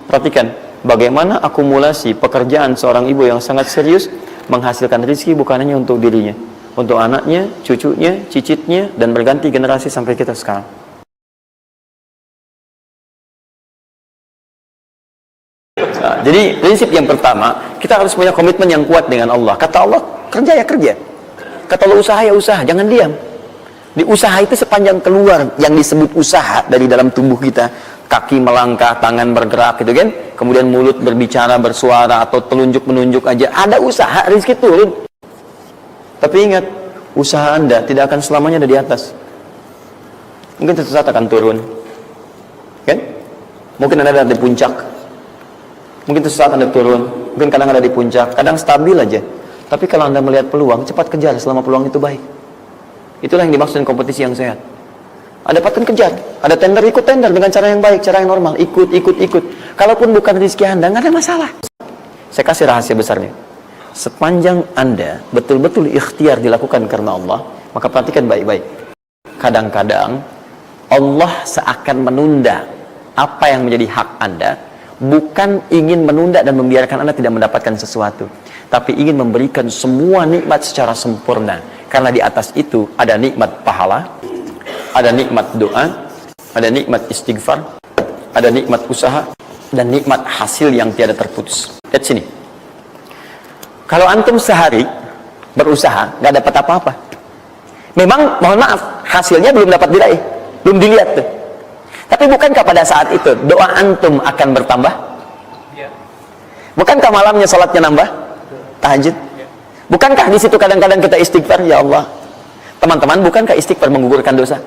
Perhatikan bagaimana akumulasi pekerjaan seorang ibu yang sangat serius menghasilkan rezeki bukan hanya untuk dirinya, untuk anaknya, cucunya, cicitnya, dan berganti generasi sampai kita sekarang. Nah, jadi prinsip yang pertama, kita harus punya komitmen yang kuat dengan Allah. Kata Allah, kerja ya kerja. Kata Allah, usaha ya usaha, jangan diam. Di usaha itu sepanjang keluar yang disebut usaha dari dalam tubuh kita, kaki melangkah, tangan bergerak gitu kan, kemudian mulut berbicara, bersuara, atau telunjuk menunjuk aja, ada usaha, rezeki turun. Tapi ingat, usaha Anda tidak akan selamanya ada di atas. Mungkin suatu saat akan turun, kan? Mungkin Anda ada di puncak, mungkin suatu saat Anda turun, mungkin kadang ada di puncak, kadang stabil aja. Tapi kalau Anda melihat peluang, cepat kejar selama peluang itu baik. Itulah yang dimaksud kompetisi yang sehat. Ada dapatkan kejar, ada tender, ikut tender dengan cara yang baik, cara yang normal, ikut. Kalaupun bukan rezeki Anda, nggak ada masalah. Saya kasih rahasia besarnya. Sepanjang Anda betul-betul ikhtiar dilakukan karena Allah, maka perhatikan baik-baik. Kadang-kadang Allah seakan menunda apa yang menjadi hak Anda, bukan ingin menunda dan membiarkan Anda tidak mendapatkan sesuatu, tapi ingin memberikan semua nikmat secara sempurna. Karena di atas itu ada nikmat pahala, ada nikmat doa, ada nikmat istighfar, ada nikmat usaha, dan nikmat hasil yang tiada terputus. Lihat sini. Kalau antum sehari berusaha, nggak dapat apa-apa. Memang, mohon maaf, hasilnya belum dapat diraih, belum dilihat tuh. Tapi bukankah pada saat itu doa antum akan bertambah? Bukankah malamnya salatnya nambah? Tahajud? Bukankah di situ kadang-kadang kita istighfar, ya Allah? Teman-teman, bukankah istighfar menggugurkan dosa?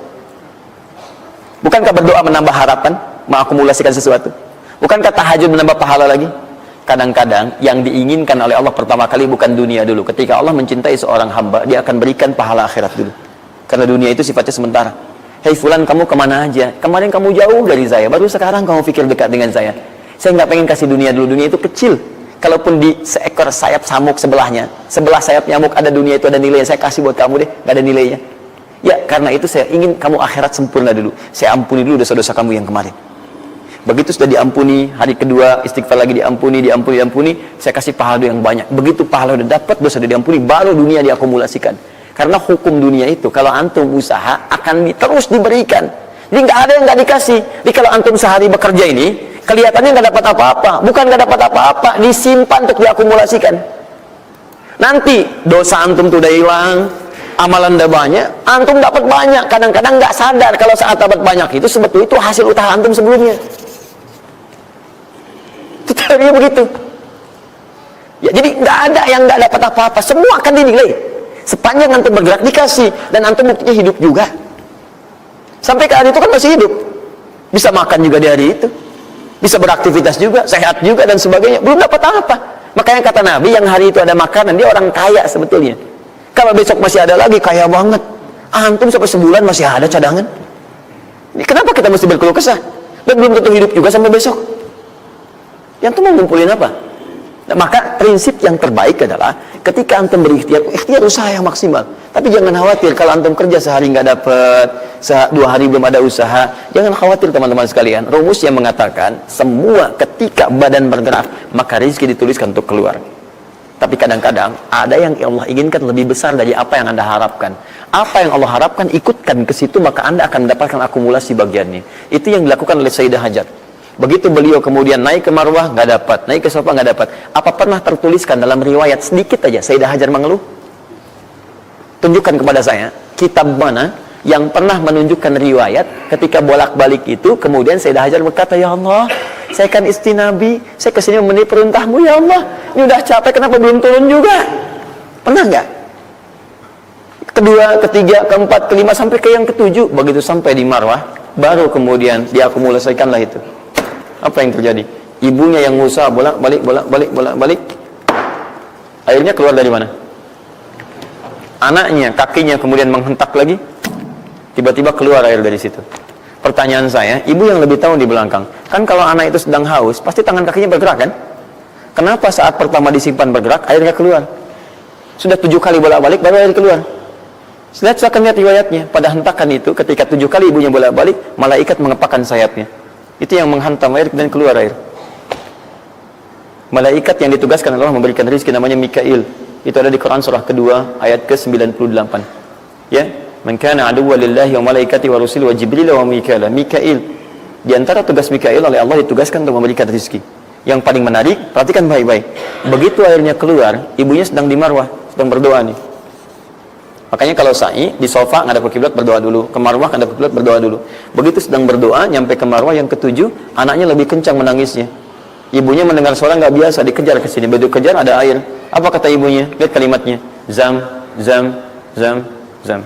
Bukankah berdoa menambah harapan, mengakumulasikan sesuatu? Bukankah tahajud menambah pahala lagi? Kadang-kadang yang diinginkan oleh Allah pertama kali bukan dunia dulu. Ketika Allah mencintai seorang hamba, dia akan berikan pahala akhirat dulu. Karena dunia itu sifatnya sementara. Hei fulan, kamu kemana aja? Kemarin kamu jauh dari saya, baru sekarang kamu pikir dekat dengan saya. Saya nggak pengen kasih dunia dulu, dunia itu kecil. Kalaupun di seekor sayap samuk sebelahnya, sebelah sayap nyamuk ada dunia itu ada nilainya, saya kasih buat kamu deh, nggak ada nilainya. Ya, karena itu saya ingin kamu akhirat sempurna dulu. Saya ampuni dulu dosa-dosa kamu yang kemarin. Begitu sudah diampuni, hari kedua istighfar lagi diampuni, saya kasih pahala yang banyak. Begitu pahala udah dapat, dosa udah diampuni, baru dunia diakumulasikan. Karena hukum dunia itu, kalau antum usaha akan terus diberikan. Jadi nggak ada yang nggak dikasih. Jadi kalau antum sehari bekerja ini, kelihatannya nggak dapat apa-apa. Bukan nggak dapat apa-apa, disimpan untuk diakumulasikan. Nanti dosa antum tuh udah hilang, amalan udah banyak, antum dapat banyak. Kadang-kadang nggak sadar kalau saat dapat banyak itu sebetulnya itu hasil usaha antum sebelumnya. Itu teorinya begitu. Ya, jadi nggak ada yang nggak dapat apa-apa, semua akan dinilai. Sepanjang antum bergerak dikasih, dan antum buktinya hidup juga. Sampai ke hari itu kan masih hidup, bisa makan juga di hari itu, bisa beraktivitas juga, sehat juga dan sebagainya. Belum dapat apa. Makanya kata Nabi, yang hari itu ada makanan, dia orang kaya sebetulnya. Kalau besok masih ada lagi, kaya banget. Antum sampai sebulan masih ada cadangan. Kenapa kita mesti berkeluh kesah? Dan belum tentu hidup juga sampai besok. Yang tuh mau ngumpulin apa? Nah, maka prinsip yang terbaik adalah ketika antum berikhtiar, ikhtiar usaha yang maksimal. Tapi jangan khawatir kalau antum kerja sehari nggak dapat, 2 hari belum ada usaha. Jangan khawatir teman-teman sekalian. Rumus yang mengatakan semua ketika badan bergerak maka rezeki dituliskan untuk keluar. Tapi kadang-kadang ada yang Allah inginkan lebih besar dari apa yang Anda harapkan. Apa yang Allah harapkan ikutkan ke situ, maka Anda akan mendapatkan akumulasi bagiannya. Itu yang dilakukan oleh Sayyidah Hajar. Begitu beliau kemudian naik ke Marwah, nggak dapat, naik ke Safa, nggak dapat. Apa pernah tertuliskan dalam riwayat sedikit aja Sayyidah Hajar mengeluh? Tunjukkan kepada saya kitab mana yang pernah menunjukkan riwayat ketika bolak-balik itu kemudian Sayyidah Hajar berkata, ya Allah, saya kan istri Nabi, saya kesini memenuhi perintahmu, ya Allah, ini udah capek, kenapa belum turun juga? Pernah nggak? Kedua, ketiga, keempat, kelima, sampai ke yang ketujuh. Begitu sampai di Marwah, baru kemudian diakumulasikanlah itu. Apa yang terjadi? Ibunya yang usaha bolak-balik. Akhirnya keluar dari mana? Anaknya, kakinya kemudian menghentak lagi. Tiba-tiba keluar air dari situ. Pertanyaan saya, ibu yang lebih tahu di belakang. Kan kalau anak itu sedang haus, pasti tangan kakinya bergerak kan? Kenapa saat pertama disimpan bergerak, airnya keluar? Sudah 7 kali bolak-balik, baru air keluar. Silakan lihat riwayatnya. Pada hentakan itu, ketika 7 kali ibunya bolak-balik, malaikat mengepakkan sayapnya. Itu yang menghantam air dan keluar air. Malaikat yang ditugaskan Allah memberikan rezeki namanya Mikail. Itu ada di Quran surah kedua ayat ke-98. Ya, man kana aduwwan lillahi wa malaikati wa rusuli wa jibril wa mikail. Mikail. Di antara tugas Mikail oleh Allah ditugaskan untuk memberikan rezeki. Yang paling menarik, perhatikan baik-baik. Begitu airnya keluar, ibunya sedang di Marwah, sedang berdoa nih. Makanya kalau sa'i di sofa ngadap ke kiblat berdoa dulu, ke Marwah ngadap ke kiblat berdoa dulu. Begitu sedang berdoa nyampe ke Marwah yang ketujuh, anaknya lebih kencang menangisnya. Ibunya mendengar suara nggak biasa, dikejar ke sini. Begitu kejar ada air. Apa kata ibunya? Lihat kalimatnya. Zam, zam, zam, zam.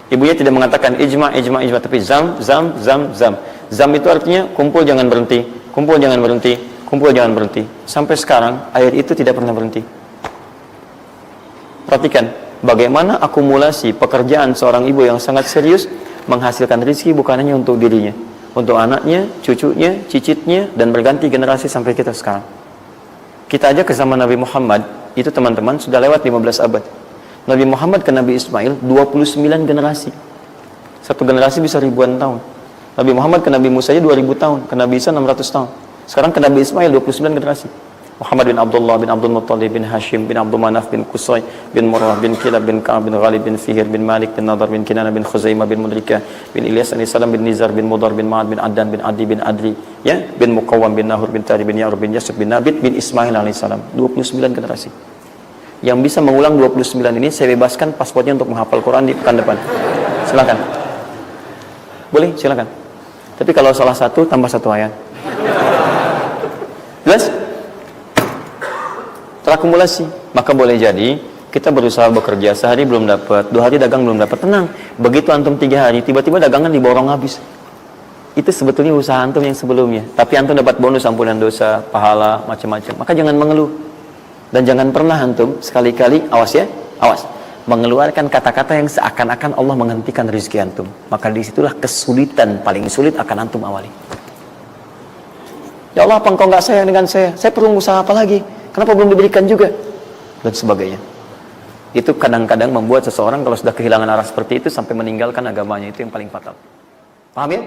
Ibunya tidak mengatakan ijma, tapi zam, zam, zam, zam. Zam itu artinya kumpul jangan berhenti, kumpul jangan berhenti, kumpul jangan berhenti. Sampai sekarang air itu tidak pernah berhenti. Perhatikan bagaimana akumulasi pekerjaan seorang ibu yang sangat serius menghasilkan rezeki bukan hanya untuk dirinya, untuk anaknya, cucunya, cicitnya, dan berganti generasi sampai kita sekarang. Kita aja ke zaman Nabi Muhammad, itu teman-teman sudah lewat 15 abad. Nabi Muhammad ke Nabi Ismail 29 generasi. Satu generasi bisa ribuan tahun. Nabi Muhammad ke Nabi Musa aja 2000 tahun, ke Nabi Isa 600 tahun. Sekarang ke Nabi Ismail 29 generasi. Muhammad bin Abdullah bin Abdul Muttalib bin Hashim bin Abdul Manaf bin Qusay bin Murrah bin Kilab bin Ka'ab bin Ghalib bin Fihir bin Malik bin Nadar bin Kinana bin Khuzaimah bin Mudrikah bin Ilyas AS bin Nizar bin Mudar bin Ma'ad bin Addan bin Adi bin Adri, ya, bin Muqawwam bin Nahur bin Tari bin Ya'rub bin Yasub bin Nabit bin Ismail AS. 29 generasi. Yang bisa mengulang 29 ini saya bebaskan paspornya untuk menghafal Quran di pekan depan. Silakan. Boleh, silakan. Tapi kalau salah satu tambah satu ayat. Jelas? Terakumulasi. Maka boleh jadi kita berusaha bekerja, sehari belum dapat, 2 hari dagang belum dapat, tenang. Begitu antum 3 hari, tiba-tiba dagangan diborong habis. Itu sebetulnya usaha antum yang sebelumnya. Tapi antum dapat bonus ampunan dosa, pahala, macam-macam. Maka jangan mengeluh. Dan jangan pernah antum sekali-kali, awas ya, awas, mengeluarkan kata-kata yang seakan-akan Allah menghentikan rezeki antum. Maka disitulah kesulitan paling sulit akan antum awali. Ya Allah, apa engkau nggak sayang dengan saya? Saya perlu usaha apa lagi? Kenapa belum diberikan juga? Dan sebagainya. Itu kadang-kadang membuat seseorang kalau sudah kehilangan arah seperti itu sampai meninggalkan agamanya, itu yang paling fatal. Paham ya?